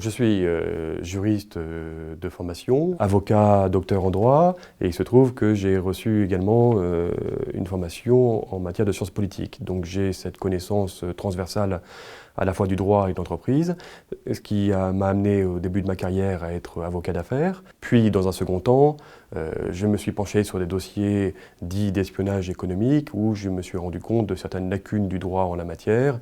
Je suis juriste de formation, avocat, docteur en droit, et il se trouve que j'ai reçu également une formation en matière de sciences politiques. Donc j'ai cette connaissance transversale à la fois du droit et de l'entreprise, ce qui m'a amené au début de ma carrière à être avocat d'affaires. Puis dans un second temps, je me suis penché sur des dossiers dits d'espionnage économique où je me suis rendu compte de certaines lacunes du droit en la matière,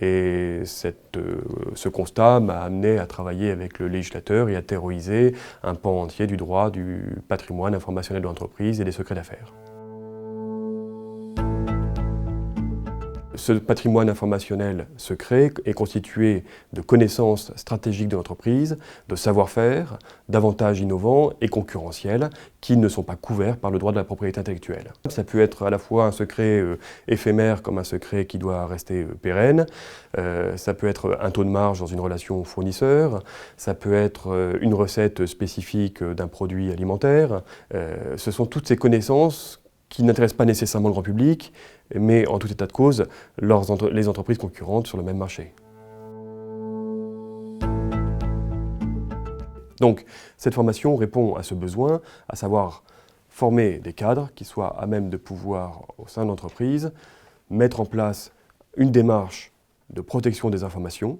et ce constat m'a amené à travailler avec le législateur et à théoriser un pan entier du droit du patrimoine informationnel de l'entreprise et des secrets d'affaires. Ce patrimoine informationnel secret est constitué de connaissances stratégiques de l'entreprise, de savoir-faire, d'avantages innovants et concurrentiels qui ne sont pas couverts par le droit de la propriété intellectuelle. Ça peut être à la fois un secret éphémère comme un secret qui doit rester pérenne, ça peut être un taux de marge dans une relation fournisseur, ça peut être une recette spécifique d'un produit alimentaire. Ce sont toutes ces connaissances qui n'intéressent pas nécessairement le grand public, mais en tout état de cause, les entreprises concurrentes sur le même marché. Donc, cette formation répond à ce besoin, à savoir former des cadres qui soient à même de pouvoir, au sein de l'entreprise, mettre en place une démarche de protection des informations,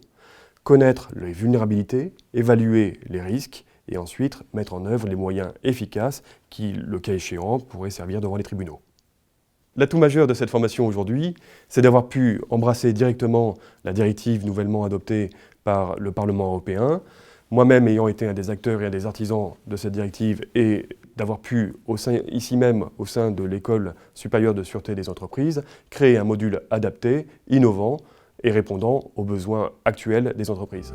connaître les vulnérabilités, évaluer les risques, et ensuite mettre en œuvre les moyens efficaces qui, le cas échéant, pourraient servir devant les tribunaux. L'atout majeur de cette formation aujourd'hui, c'est d'avoir pu embrasser directement la directive nouvellement adoptée par le Parlement européen, moi-même ayant été un des acteurs et un des artisans de cette directive, et d'avoir pu, ici même, au sein de l'École supérieure de sûreté des entreprises, créer un module adapté, innovant et répondant aux besoins actuels des entreprises.